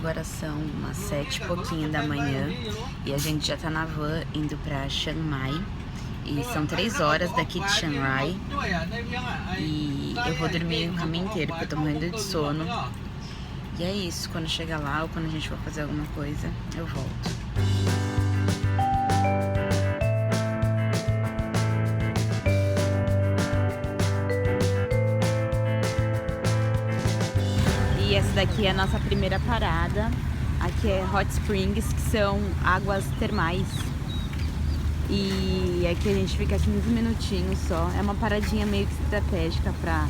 agora são umas 7 e pouquinho da manhã e a gente já tá na van indo pra Chiang Mai. E são 3 horas daqui de Chiang Rai e eu vou dormir o caminho inteiro porque eu tô morrendo de sono. E é isso, quando chegar lá ou quando a gente for fazer alguma coisa, eu volto. E essa daqui é a nossa primeira parada. Aqui é Hot Springs, que são águas termais. E aqui a gente fica 15 minutinhos só. É uma paradinha meio que estratégica pra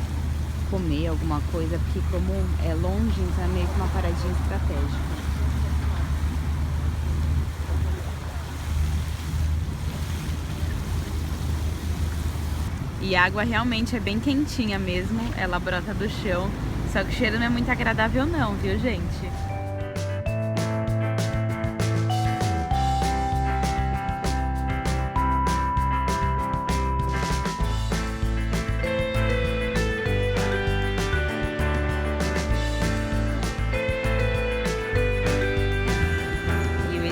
comer alguma coisa, porque como é longe, então é meio que uma paradinha estratégica. E a água realmente é bem quentinha mesmo, ela brota do chão. Só que o cheiro não é muito agradável não, viu, gente?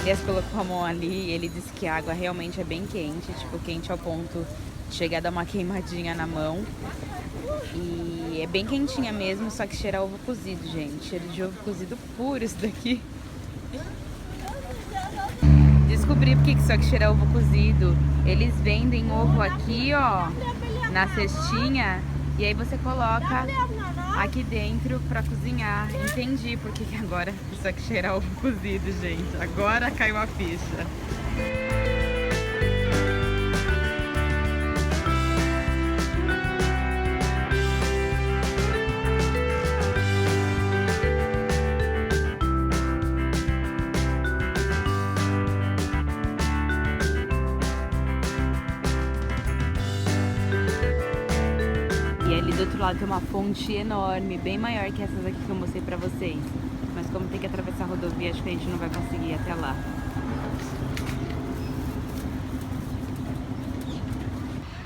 Elias colocou a mão ali e ele disse que a água realmente é bem quente, tipo, quente ao ponto de chegar a dar uma queimadinha na mão. E é bem quentinha mesmo, só que cheira a ovo cozido, gente. Cheiro de ovo cozido puro isso daqui. Descobri porque que só que cheira a ovo cozido. Eles vendem ovo aqui, ó, na cestinha, e aí você coloca aqui dentro pra cozinhar. Entendi porque que agora isso aqui cheira a ovo cozido, gente. Agora caiu a ficha. E ali do outro lado tem uma fonte enorme, bem maior que essas aqui que eu mostrei pra vocês. Mas como tem que atravessar a rodovia, acho que a gente não vai conseguir ir até lá.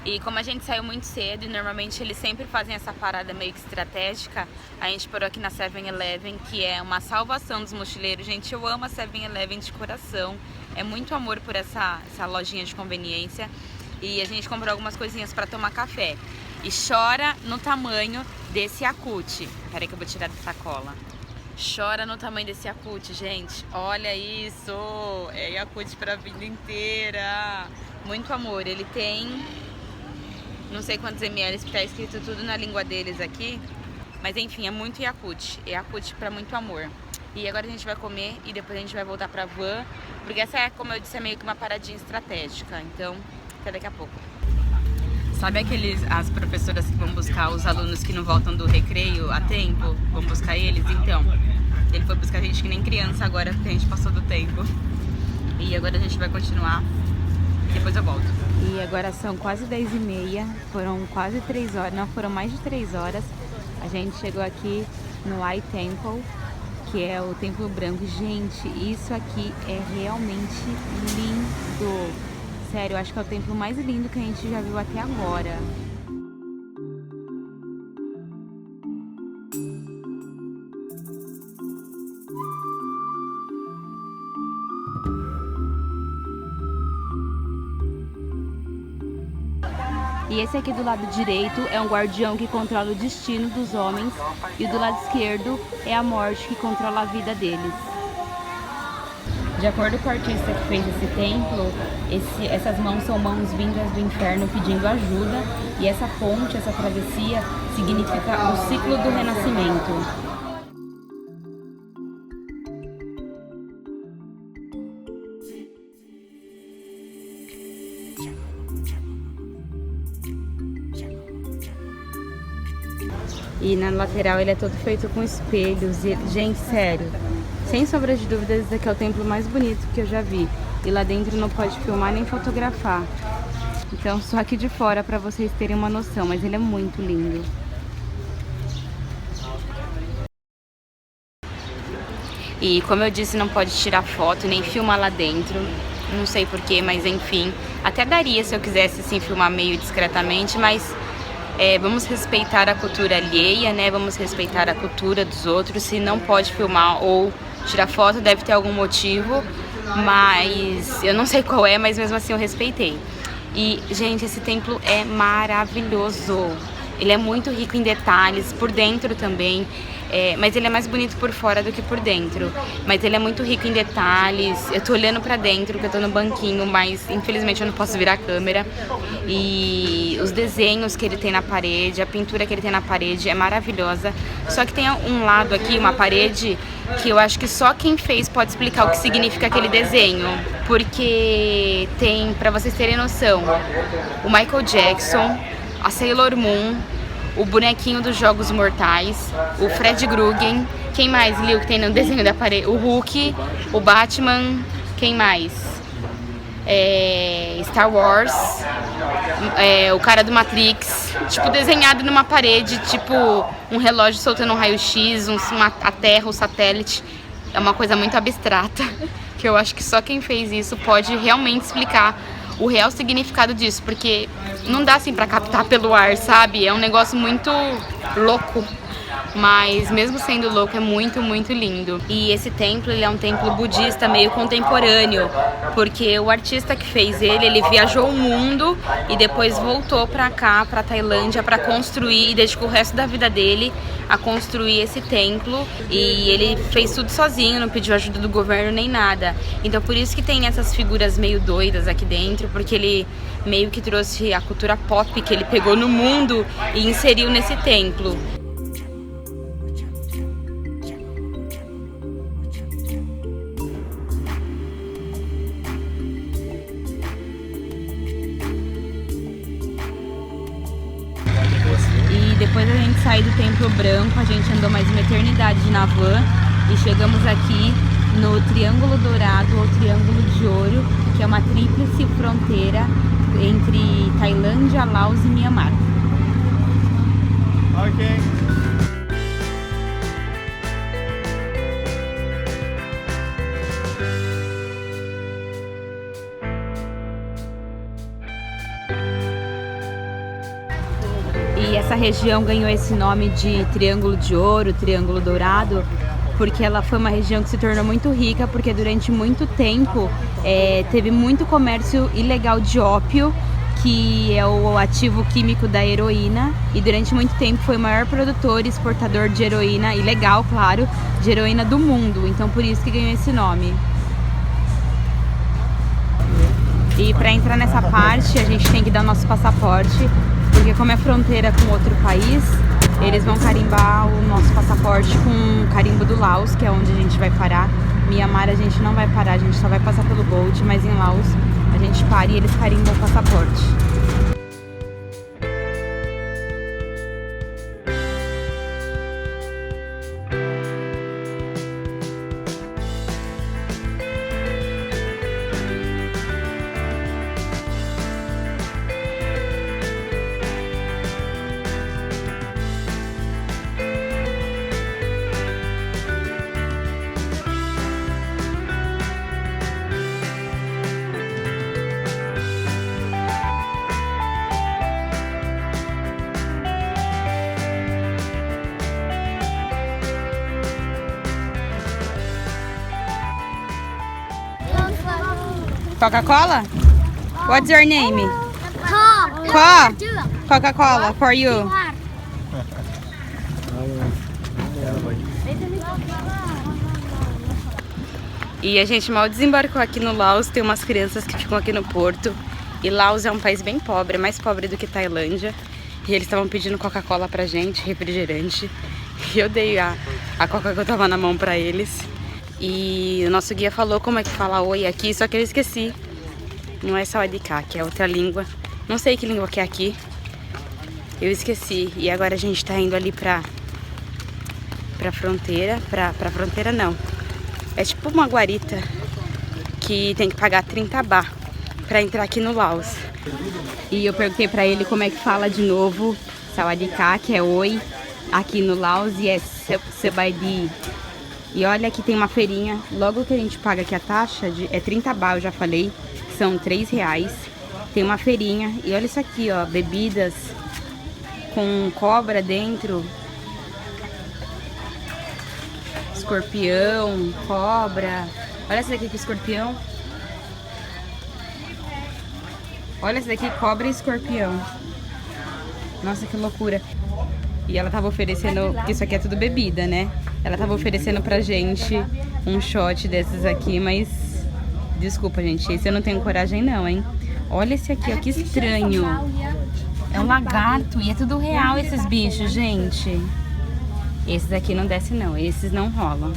E como a gente saiu muito cedo, e normalmente eles sempre fazem essa parada meio que estratégica, a gente parou aqui na 7-Eleven, que é uma salvação dos mochileiros. Gente, eu amo a 7-Eleven de coração. É muito amor por essa lojinha de conveniência. E a gente comprou algumas coisinhas pra tomar café. E chora no tamanho desse Yakult. Peraí que eu vou tirar da sacola. Chora no tamanho desse Yakult, gente. Olha isso! É Yakult pra vida inteira. Muito amor. Ele tem não sei quantos ml, porque tá escrito tudo na língua deles aqui. Mas enfim, é muito Yakult. É Yakult pra muito amor. E agora a gente vai comer e depois a gente vai voltar pra van. Porque essa é, como eu disse, é meio que uma paradinha estratégica. Então, até daqui a pouco. Sabe as professoras que vão buscar os alunos que não voltam do recreio a tempo? Vão buscar eles? Então, ele foi buscar a gente que nem criança agora, porque a gente passou do tempo. E agora a gente vai continuar e depois eu volto. E agora são quase 10h30, foram quase 3 horas, não, foram mais de 3 horas. A gente chegou aqui no Ai Temple, que é o Templo Branco. Gente, isso aqui é realmente lindo. Sério, eu acho que é o templo mais lindo que a gente já viu até agora. E esse aqui do lado direito é um guardião que controla o destino dos homens. E do lado esquerdo é a morte que controla a vida deles. De acordo com o artista que fez esse templo, essas mãos são mãos vindas do inferno pedindo ajuda, e essa ponte, essa travessia, significa o ciclo do renascimento. E na lateral ele é todo feito com espelhos. E, gente, sério, sem sombra de dúvidas, esse aqui é o templo mais bonito que eu já vi. E lá dentro não pode filmar nem fotografar. Então só aqui de fora pra vocês terem uma noção, mas ele é muito lindo. E como eu disse, não pode tirar foto nem filmar lá dentro. Não sei porquê, mas enfim. Até daria se eu quisesse assim filmar meio discretamente, mas vamos respeitar a cultura alheia, né? Vamos respeitar a cultura dos outros. Se não pode filmar ou tirar foto, deve ter algum motivo, mas eu não sei qual é, mas mesmo assim eu respeitei. E, gente, esse templo é maravilhoso. Ele é muito rico em detalhes, por dentro também. Mas ele é mais bonito por fora do que por dentro. Mas ele é muito rico em detalhes. Eu tô olhando pra dentro, porque eu tô no banquinho, mas infelizmente eu não posso virar a câmera. E os desenhos que ele tem na parede, a pintura que ele tem na parede é maravilhosa. Só que tem um lado aqui, uma parede, que eu acho que só quem fez pode explicar o que significa aquele desenho. Porque tem, pra vocês terem noção, o Michael Jackson, a Sailor Moon, o bonequinho dos Jogos Mortais, o Fred Krueger, quem mais, Lil, que tem no desenho da parede? O Hulk, o Batman, quem mais? Star Wars, o cara do Matrix, tipo, desenhado numa parede, tipo, um relógio soltando um raio-x, a Terra, o satélite. É uma coisa muito abstrata, que eu acho que só quem fez isso pode realmente explicar o real significado disso, porque não dá assim pra captar pelo ar, sabe? É um negócio muito louco, mas mesmo sendo louco é muito, muito lindo. E esse templo, ele é um templo budista meio contemporâneo, porque o artista que fez ele viajou o mundo e depois voltou pra cá, pra Tailândia, pra construir, e dedicou o resto da vida dele a construir esse templo, e ele fez tudo sozinho, não pediu ajuda do governo nem nada. Então por isso que tem essas figuras meio doidas aqui dentro, porque ele meio que trouxe a cultura pop que ele pegou no mundo e inseriu nesse templo. E depois a gente sai do Templo Branco, a gente andou mais uma eternidade na van e chegamos aqui no Triângulo Dourado ou Triângulo de Ouro, que é uma tríplice fronteira entre Tailândia, Laos e Mianmar. Ok. E essa região ganhou esse nome de Triângulo de Ouro, Triângulo Dourado, porque ela foi uma região que se tornou muito rica, porque durante muito tempo teve muito comércio ilegal de ópio, que é o ativo químico da heroína, e durante muito tempo foi o maior produtor e exportador de heroína, ilegal, claro, de heroína do mundo, então por isso que ganhou esse nome. E para entrar nessa parte a gente tem que dar o nosso passaporte, porque como é fronteira com outro país, eles vão carimbar o nosso passaporte com o carimbo do Laos, que é onde a gente vai parar. Mianmar a gente não vai parar, a gente só vai passar pelo Bolt, mas em Laos a gente para e eles carimbam o passaporte. Coca-Cola? What's your name? Coca-Cola for you. E a gente mal desembarcou aqui no Laos, tem umas crianças que ficam aqui no porto. E Laos é um país bem pobre, é mais pobre do que Tailândia. E eles estavam pedindo Coca-Cola pra gente, refrigerante. E eu dei a Coca que eu tava na mão pra eles. E o nosso guia falou como é que fala oi aqui, só que eu esqueci. Não é Sawadee-ka, que é outra língua. Não sei que língua que é aqui. Eu esqueci. E agora a gente tá indo ali pra fronteira. Pra fronteira não. É tipo uma guarita que tem que pagar 30 baht pra entrar aqui no Laos. E eu perguntei pra ele como é que fala de novo Sawadee-ka, que é oi, aqui no Laos, e é Sawadee. E olha, aqui tem uma feirinha, logo que a gente paga aqui a taxa, é 30 baht, eu já falei, são 3 reais. Tem uma feirinha, e olha isso aqui, ó, bebidas com cobra dentro. escorpião, cobra. Olha essa daqui com escorpião. Olha essa daqui, cobra e escorpião. Nossa, que loucura. E ela tava oferecendo, porque isso aqui é tudo bebida, né? Ela tava oferecendo pra gente um shot desses aqui, mas... Desculpa, gente, esse eu não tenho coragem não, hein? Olha esse aqui, ó, que estranho. É um lagarto e é tudo real esses bichos, gente. Esses aqui não desce não, esses não rolam.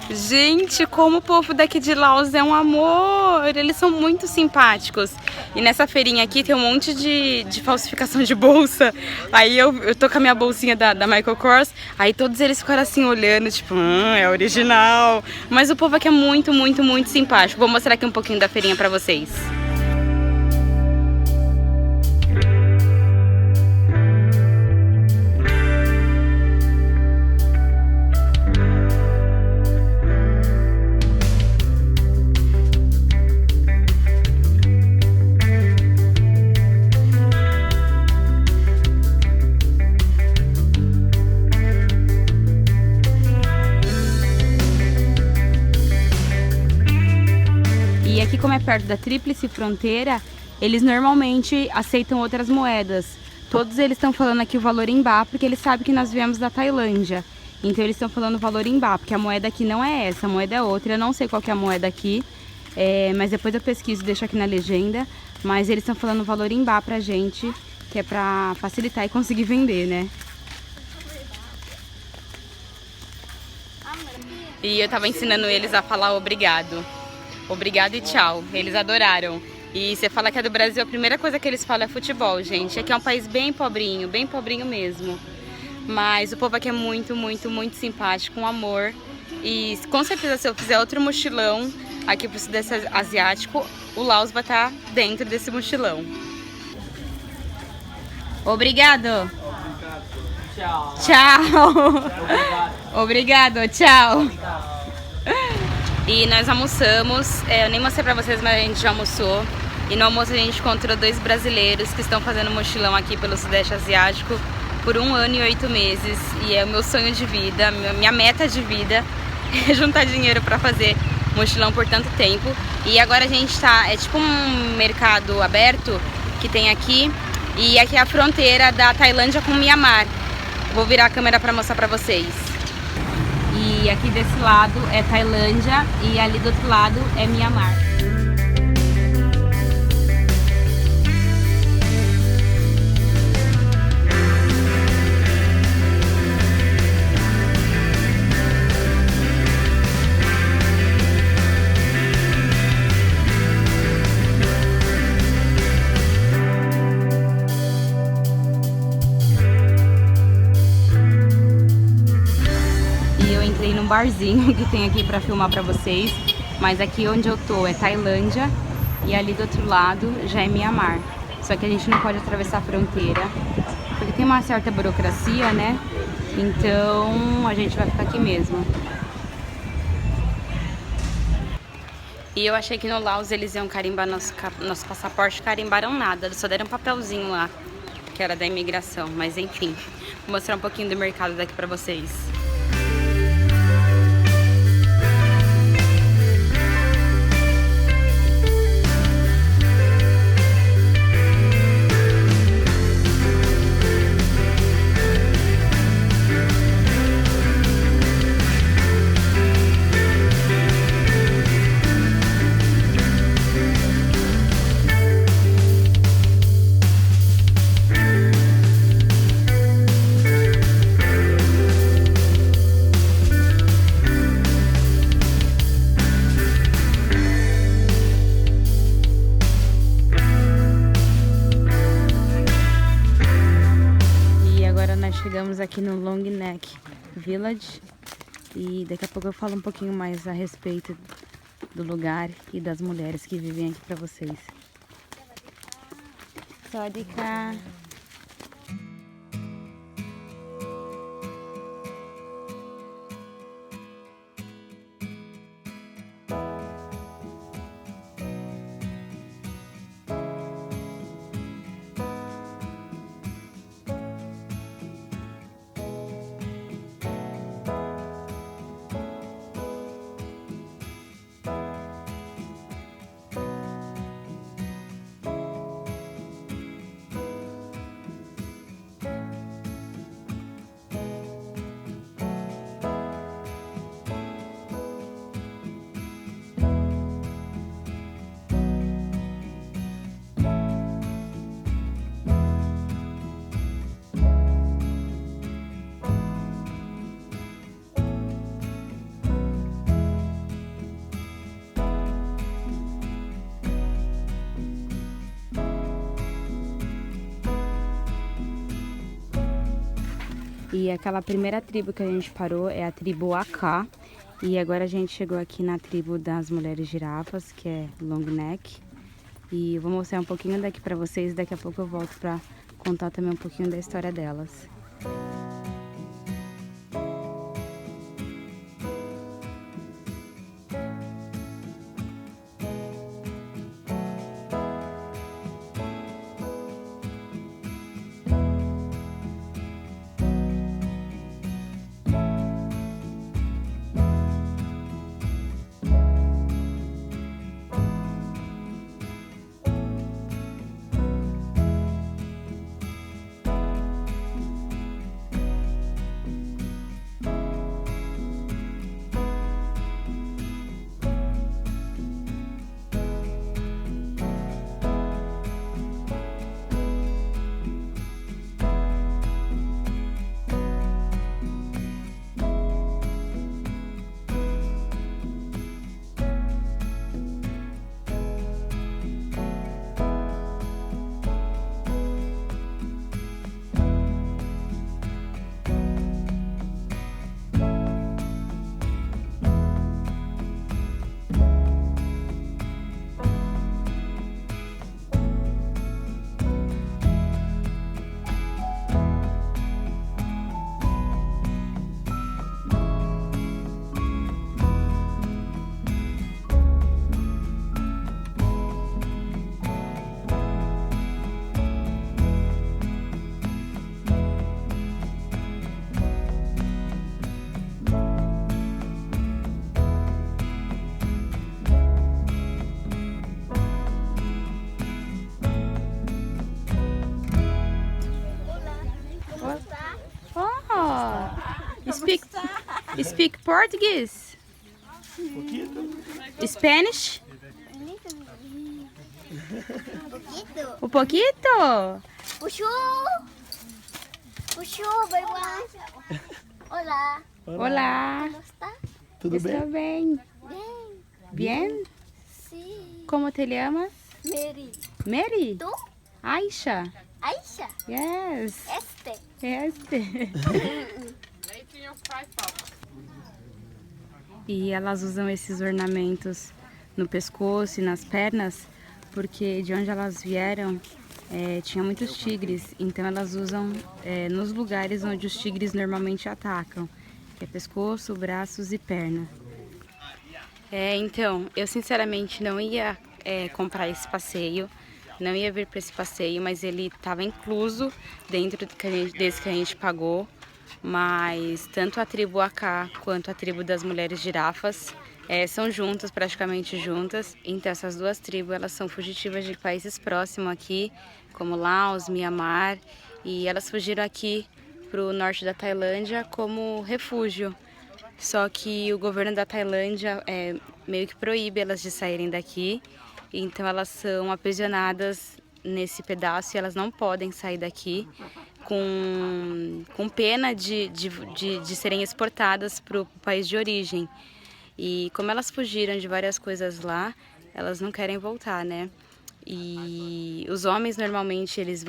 Gente, como o povo daqui de Laos é um amor, eles são muito simpáticos. E nessa feirinha aqui tem um monte de falsificação de bolsa. Aí eu tô com a minha bolsinha da Michael Kors, aí todos eles ficaram assim olhando, tipo, é original. Mas o povo aqui é muito, muito, muito simpático. Vou mostrar aqui um pouquinho da feirinha pra vocês. E aqui, como é perto da Tríplice Fronteira, eles normalmente aceitam outras moedas. Todos eles estão falando aqui o valor em baht, porque eles sabem que nós viemos da Tailândia. Então eles estão falando o valor em baht, porque a moeda aqui não é essa, a moeda é outra. Eu não sei qual que é a moeda aqui, mas depois eu pesquiso e deixo aqui na legenda. Mas eles estão falando o valor em baht pra gente, que é pra facilitar e conseguir vender, né? E eu tava ensinando eles a falar obrigado. Obrigado e tchau. Eles adoraram. E você fala que é do Brasil, a primeira coisa que eles falam é futebol, gente. Aqui é um país bem pobrinho mesmo. Mas o povo aqui é muito, muito, muito simpático, um amor. E com certeza se eu fizer outro mochilão aqui pro Sudeste Asiático, o Laos vai estar dentro desse mochilão. Obrigado. Tchau. Tchau. Obrigado, tchau. E nós almoçamos, eu nem mostrei pra vocês, mas a gente já almoçou. E no almoço a gente encontrou 2 brasileiros que estão fazendo mochilão aqui pelo Sudeste Asiático por 1 ano e 8 meses. E é o meu sonho de vida, minha meta de vida é juntar dinheiro pra fazer mochilão por tanto tempo. E agora a gente tá, é tipo um mercado aberto que tem aqui. E aqui é a fronteira da Tailândia com Mianmar. Vou virar a câmera pra mostrar pra vocês. E aqui desse lado é Tailândia e ali do outro lado é Mianmar. Num barzinho que tem aqui pra filmar pra vocês, mas aqui onde eu tô é Tailândia e ali do outro lado já é Mianmar. Só que a gente não pode atravessar a fronteira porque tem uma certa burocracia, né? Então a gente vai ficar aqui mesmo. E eu achei que no Laos eles iam carimbar nosso passaporte, carimbaram nada, só deram um papelzinho lá que era da imigração, mas enfim, vou mostrar um pouquinho do mercado daqui pra vocês. Chegamos aqui no Long Neck Village e daqui a pouco eu falo um pouquinho mais a respeito do lugar e das mulheres que vivem aqui pra vocês. Sawadika. E aquela primeira tribo que a gente parou é a tribo Aká. E agora a gente chegou aqui na tribo das mulheres girafas, que é Long Neck. E eu vou mostrar um pouquinho daqui pra vocês, daqui a pouco eu volto pra contar também um pouquinho da história delas. Speak Portuguese? Spanish? Um pouquinho? Puxou, bebê. Olá. Olá. Como está? Tudo bem? Estou bem. Bien? Sim. Como te llamas? Mary. Mary? Tu? Aisha? Aisha. Yes. Este. E elas usam esses ornamentos no pescoço e nas pernas porque de onde elas vieram tinha muitos tigres, então elas usam nos lugares onde os tigres normalmente atacam, que é pescoço, braços e perna. Então, eu sinceramente não ia comprar esse passeio, não ia vir para esse passeio, mas ele estava incluso dentro desse que a gente pagou. Mas tanto a tribo Aká quanto a tribo das mulheres girafas são juntas, praticamente juntas. Então essas duas tribos elas são fugitivas de países próximos aqui, como Laos, Mianmar, e elas fugiram aqui para o norte da Tailândia como refúgio. Só que o governo da Tailândia meio que proíbe elas de saírem daqui, então elas são aprisionadas nesse pedaço e elas não podem sair daqui, com pena de serem exportadas para o país de origem. E como elas fugiram de várias coisas lá, elas não querem voltar, né? E os homens normalmente eles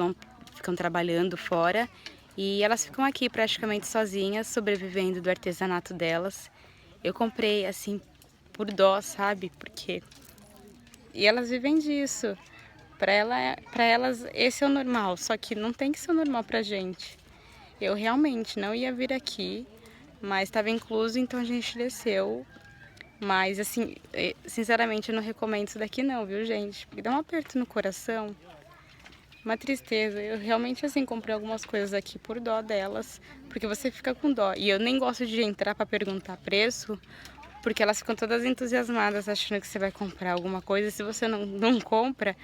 ficam trabalhando fora e elas ficam aqui praticamente sozinhas, sobrevivendo do artesanato delas. Eu comprei assim por dó, sabe? E elas vivem disso. Para elas esse é o normal, só que não tem que ser o normal pra gente. Eu realmente não ia vir aqui, mas estava incluso, então a gente desceu. Mas assim, sinceramente eu não recomendo isso daqui não, viu gente? Porque dá um aperto no coração, uma tristeza. Eu realmente assim comprei algumas coisas aqui por dó delas, porque você fica com dó. E eu nem gosto de entrar para perguntar preço, porque elas ficam todas entusiasmadas achando que você vai comprar alguma coisa. E se você não compra,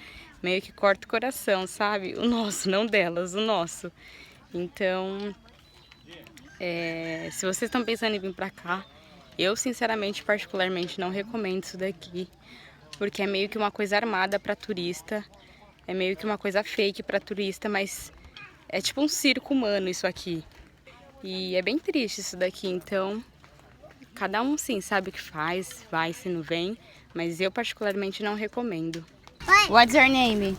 meio que corta o coração, sabe? O nosso, não delas, o nosso. Então, se vocês estão pensando em vir pra cá, eu sinceramente, particularmente, não recomendo isso daqui, porque é meio que uma coisa armada pra turista, é meio que uma coisa fake pra turista, mas é tipo um circo humano isso aqui. E é bem triste isso daqui, então cada um sim sabe o que faz, vai se não vem, mas eu particularmente não recomendo. What's your name?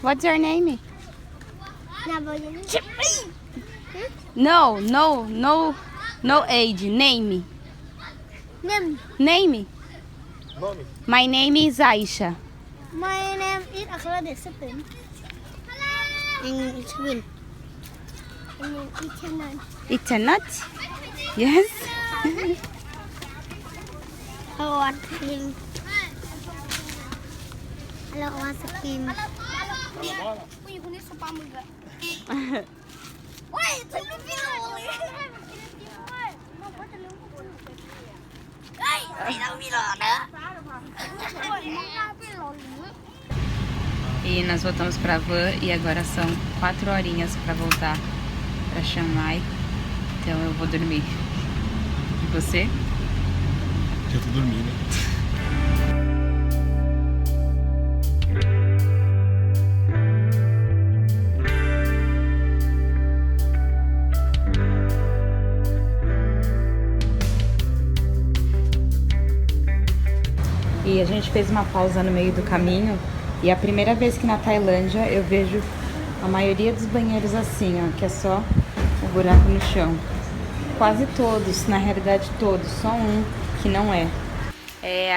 What's your name? No age. Name. Name. Name. Nome? My name is Aisha. My name is Akhlade Sepin. And it's Win. And it's Hanan. It's a nut? Yes. Hawat King. Hello, once again. Uy, kung nito pa mo ga. Uy, talo pinuli. Ai, talo pinuli. E nós voltamos pra van e agora são 4 horinhas pra voltar pra Chiang Mai. Então eu vou dormir. E você? Já tô dormindo. E a gente fez uma pausa no meio do caminho. E é a primeira vez que na Tailândia eu vejo a maioria dos banheiros assim, ó, que é só o buraco no chão. Quase todos, na realidade todos, só um que não é.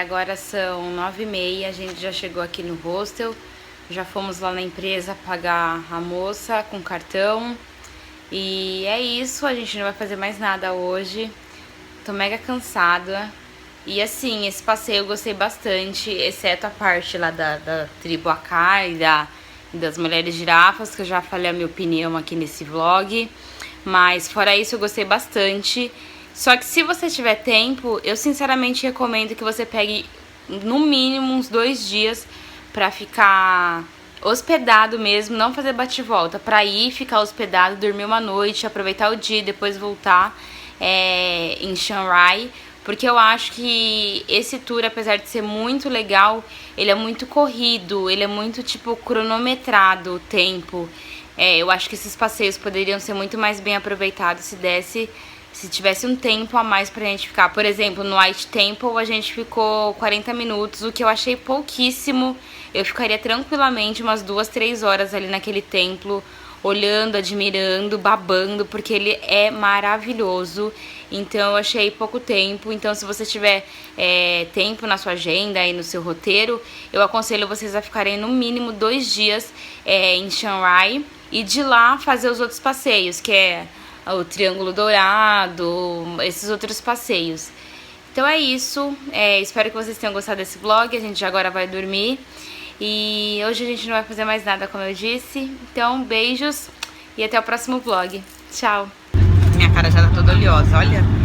Agora são 9h30, a gente já chegou aqui no hostel. Já fomos lá na empresa pagar a moça com cartão. E é isso, a gente não vai fazer mais nada hoje. Tô mega cansada. E assim, esse passeio eu gostei bastante, exceto a parte lá da tribo Akai e das mulheres girafas, que eu já falei a minha opinião aqui nesse vlog. Mas fora isso eu gostei bastante. Só que se você tiver tempo, eu sinceramente recomendo que você pegue no mínimo uns 2 dias pra ficar hospedado mesmo, não fazer bate-volta, pra ir, ficar hospedado, dormir uma noite, aproveitar o dia e depois voltar em Chiang Rai. Porque eu acho que esse tour, apesar de ser muito legal, ele é muito corrido, ele é muito, tipo, cronometrado o tempo. Eu acho que esses passeios poderiam ser muito mais bem aproveitados se tivesse um tempo a mais pra gente ficar. Por exemplo, no White Temple a gente ficou 40 minutos, o que eu achei pouquíssimo. Eu ficaria tranquilamente umas 2, 3 horas ali naquele templo, olhando, admirando, babando, porque ele é maravilhoso. Então eu achei pouco tempo. Então se você tiver tempo na sua agenda e no seu roteiro, eu aconselho vocês a ficarem no mínimo 2 dias em Chiang Rai e de lá fazer os outros passeios, que é o Triângulo Dourado, esses outros passeios. Então é isso, espero que vocês tenham gostado desse vlog. A gente agora vai dormir e hoje a gente não vai fazer mais nada, como eu disse. Então beijos e até o próximo vlog. Tchau! Minha cara já tá toda oleosa, olha.